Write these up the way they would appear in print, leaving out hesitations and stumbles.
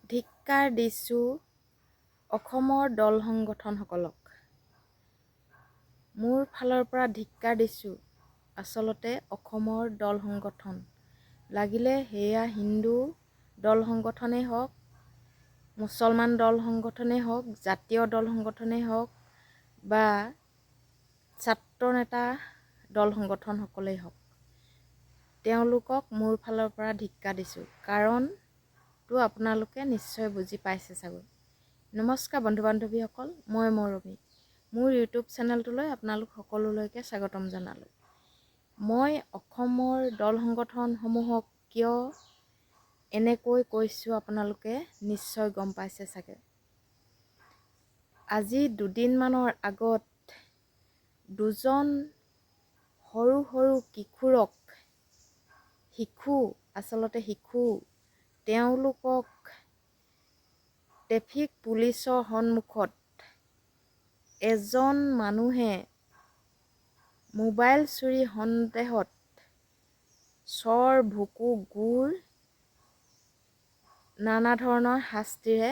ধিক্কাৰ দিছোঁ অসমৰ দল সংগঠনসকলক। মোৰ ফালৰ পৰা ধিক্কাৰ দিছোঁ আচলতে অসমৰ দল সংগঠন। লাগিলে সেয়া হিন্দু দল সংগঠনেই হওক, মুছলমান দল সংগঠনেই হওক, জাতীয় দল সংগঠনেই হওক বা ছাত্ৰ নেতা দল সংগঠনসকলেই হওক, তেওঁলোকক মোৰ ফালৰ পৰা ধিক্কাৰ দিছোঁ। কাৰণটো আপোনালোকে নিশ্চয় বুজি পাইছে চাগৈ। নমস্কাৰ বন্ধু বান্ধৱীসকল, মই মৰমী। মোৰ ইউটিউব চেনেলটোলৈ আপোনালোক সকলোলৈকে স্বাগতম জনালোঁ। মই অসমৰ দল সংগঠনসমূহক কিয় এনেকৈ কৈছোঁ আপোনালোকে নিশ্চয় গম পাইছে চাগে। আজি দুদিনমানৰ আগত দুজন সৰু সৰু কিশোৰক, শিশু তেওঁলোকক ট্ৰেফিক পুলিচৰ সন্মুখত এজন মানুহে মোবাইল চুৰি সন্দেহত চৰ, ভুকু, গোৰ নানা ধৰণৰ শাস্তিৰে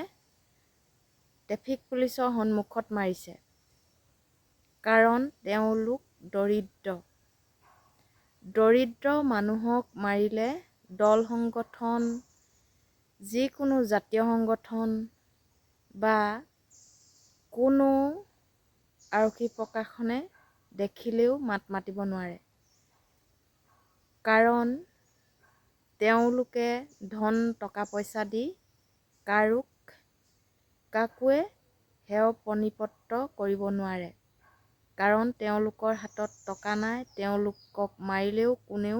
ট্ৰেফিক পুলিচৰ সন্মুখত মাৰিছে। কাৰণ তেওঁলোক দৰিদ্ৰ মানুহক মাৰিলে দল সংগঠন, যিকোনো জাতীয় সংগঠন বা কোনো আৰক্ষী প্ৰশাসনে দেখিলেও মাত মাতিব নোৱাৰে। কাৰণ তেওঁলোকে ধন টকা পইচা দি কাকোৱে হেয় প্ৰণিপত্ৰ কৰিব নোৱাৰে। কাৰণ তেওঁলোকৰ হাতত টকা নাই, তেওঁলোকক মাৰিলেও কোনেও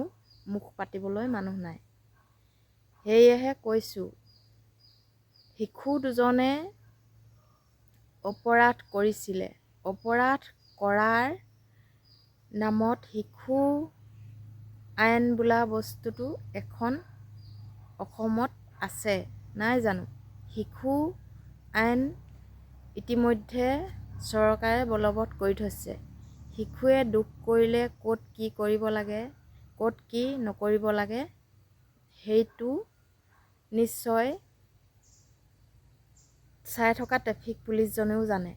মুখ পাতিবলৈ মানুহ নাই। সেয়েহে কৈছোঁ, শিশু দুজনে অপৰাধ কৰিছিলে। অপৰাধ কৰাৰ নামত শিশু আইন বোলা বস্তুটো এখন অসমত আছে, নাই জানো? শিশু আইন ইতিমধ্যে চৰকাৰে বলবৎ কৰি থৈছে। শিশুৱে দোষ কৰিলে ক'ত কি কৰিব লাগে, ক'ত কি নকৰিব লাগে, সেইটো নিশ্চয় চাই থকা ট্ৰেফিক পুলিচজনেও জানে।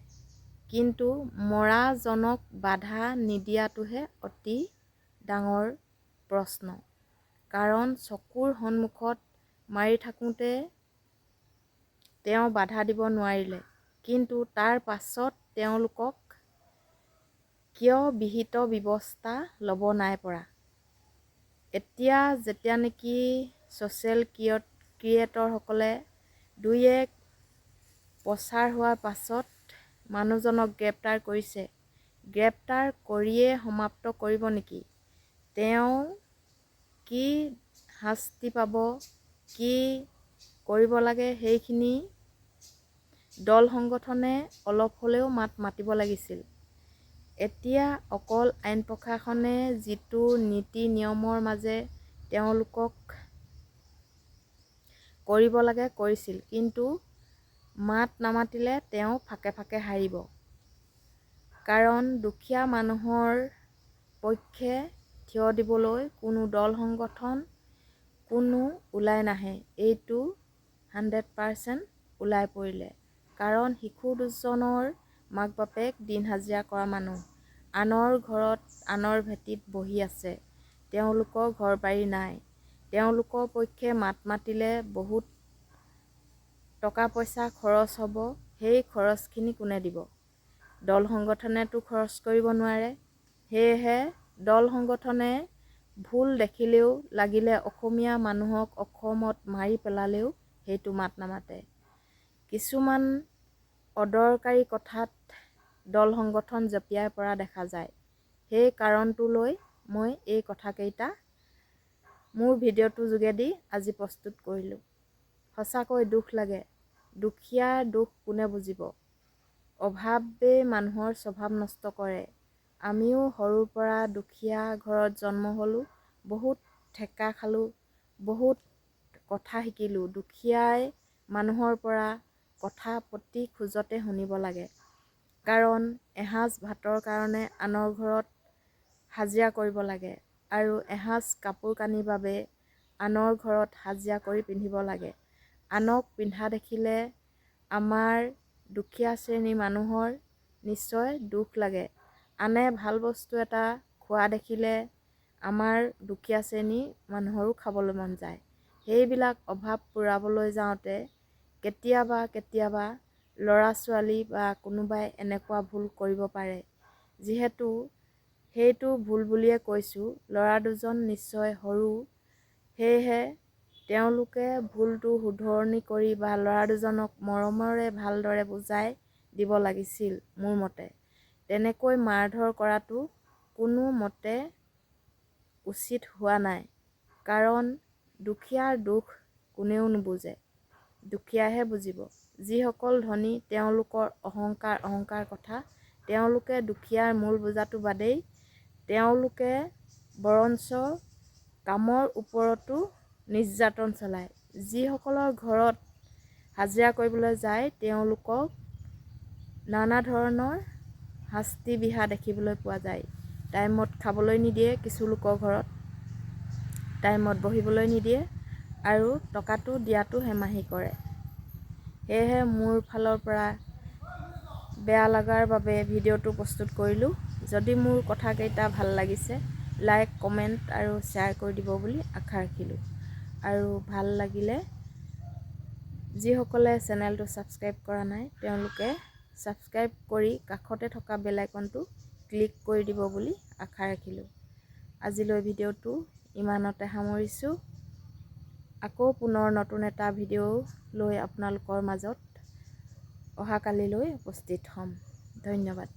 কিন্তু মৰাজনক বাধা নিদিয়াটোহে অতি ডাঙৰ প্ৰশ্ন। কাৰণ চকুৰ সন্মুখত মাৰি থাকোঁতে তেওঁ বাধা দিব নোৱাৰিলে, কিন্তু তাৰ পাছত তেওঁলোকক কিয় বিহিত ব্যৱস্থা ল'ব নাই পৰা? এতিয়া যেতিয়া নেকি ছ'চিয়েল ক্ৰিয়েটৰসকলে দুই এক প্ৰচাৰ হোৱাৰ পাছত মানুহজনক গ্ৰেপ্তাৰ কৰিছে। গ্ৰেপ্তাৰ কৰিয়েই সমাপ্ত কৰিব নেকি? তেওঁ কি শাস্তি পাব, কি কৰিব লাগে, সেইখিনি দল সংগঠনে অলপ হ'লেও মাত মাতিব লাগিছিল। এতিয়া অকল আইন প্ৰশাসনে যিটো নীতি নিয়মৰ মাজে তেওঁলোকক কৰিব লাগে কৰিছিল, কিন্তু মাত নামাতিলে তেওঁ ফাকে ফাকে হাৰিব। কাৰণ দুখীয়া মানুহৰ পক্ষে থিয় দিবলৈ কোনো দল সংগঠন কোনো ওলাই নাহে। এইটো 100% ওলাই পৰিলে। কাৰণ শিশু দুজনৰ মাক বাপেক দিন হাজিৰা কৰা মানুহ, আনৰ ঘৰত আনৰ ভেটিত বহি আছে, তেওঁলোকৰ ঘৰ বাৰী নাই। তেওঁলোকৰ পক্ষে মাত মাতিলে বহুত টকা পইচা খৰচ হ'ব। সেই খৰচখিনি কোনে দিব? দল সংগঠনেতো খৰচ কৰিব নোৱাৰে। সেয়েহে দল সংগঠনে ভুল দেখিলেও, লাগিলে অসমীয়া মানুহক অসমত মাৰি পেলালেও সেইটো মাত নামাতে। কিছুমান অদৰকাৰী কথাত দল সংগঠন জঁপিয়াই পৰা দেখা যায়। সেই কাৰণটো লৈ মই এই কথাকেইটা মোৰ ভিডিঅ'টোৰ যোগেদি আজি প্ৰস্তুত কৰিলোঁ। সঁচাকৈ দুখ লাগে। দুখীয়াৰ দুখ কোনে বুজিব? অভাৱেই মানুহৰ স্বভাৱ নষ্ট কৰে। আমিও সৰুৰ পৰা দুখীয়া ঘৰত জন্ম হ'লোঁ, বহুত ঠেকা খালোঁ, বহুত কথা শিকিলোঁ। দুখীয়াই মানুহৰ পৰা কথা প্ৰতি খোজতে শুনিব লাগে। কাৰণ এসাঁজ ভাতৰ কাৰণে আনৰ ঘৰত হাজিৰা কৰিব লাগে আৰু এসাঁজ কাপোৰ কানিৰ বাবে আনৰ ঘৰত হাজিৰা কৰি পিন্ধিব লাগে। আনক পিন্ধা দেখিলে আমাৰ দুখীয়া শ্ৰেণীৰ মানুহৰ নিশ্চয় দুখ লাগে। আনে ভাল বস্তু এটা খোৱা দেখিলে আমাৰ দুখীয়া শ্ৰেণীৰ মানুহৰো খাবলৈ মন যায়। সেইবিলাক অভাৱ পূৰাবলৈ যাওঁতে কেতিয়াবা ল'ৰা ছোৱালী বা কোনোবাই এনেকুৱা ভুল কৰিব পাৰে। যিহেতু সেইটো ভুল বুলিয়ে কৈছোঁ, ল'ৰা দুজন নিশ্চয় সৰু, সেয়েহে তেওঁলোকে ভুলটো শুধৰণি কৰি বা ল'ৰা দুজনক মৰমেৰে ভালদৰে বুজাই দিব লাগিছিল। মোৰ মতে তেনেকৈ মাৰধৰ কৰাটো কোনো মতে উচিত হোৱা নাই। কাৰণ দুখীয়াৰ দুখ কোনেও নুবুজে, দুখীয়াহে বুজিব। যিসকল ধনী তেওঁলোকৰ অহংকাৰ কথা, তেওঁলোকে দুখীয়াৰ মূল বুজাটো বাদেই তেওঁলোকে বৰঞ্চ কামৰ ওপৰতো নিৰ্যাতন চলায়। যিসকলৰ ঘৰত হাজিৰা কৰিবলৈ যায় তেওঁলোকক নানা ধৰণৰ শাস্তি বিহা দেখিবলৈ পোৱা যায়। টাইমত খাবলৈ নিদিয়ে, কিছু লোকৰ ঘৰত টাইমত বহিবলৈ নিদিয়ে আৰু টকাটো দিয়াটো হেমাহি কৰে। সেয়েহে মোৰ ফালৰ পৰা বেয়া লগাৰ বাবে ভিডিঅ'টো প্ৰস্তুত কৰিলোঁ। যদি মোৰ কথাকেইটা ভাল লাগিছে লাইক, কমেণ্ট আৰু শ্বেয়াৰ কৰি দিব বুলি আশা ৰাখিলোঁ। আৰু ভাল লাগিলে যিসকলে চেনেলটো ছাবস্ক্ৰাইব কৰা নাই তেওঁলোকে ছাবস্ক্ৰাইব কৰি কাষতে থকা বেল আইকনটো ক্লিক কৰি দিব বুলি আশা ৰাখিলোঁ। আজিলৈ ভিডিঅ'টো ইমানতে সামৰিছোঁ। আকৌ পুনৰ নতুন এটা ভিডিঅ' লৈ আপোনালোকৰ মাজত অহাকালিলৈ উপস্থিত হ'ম। ধন্যবাদ।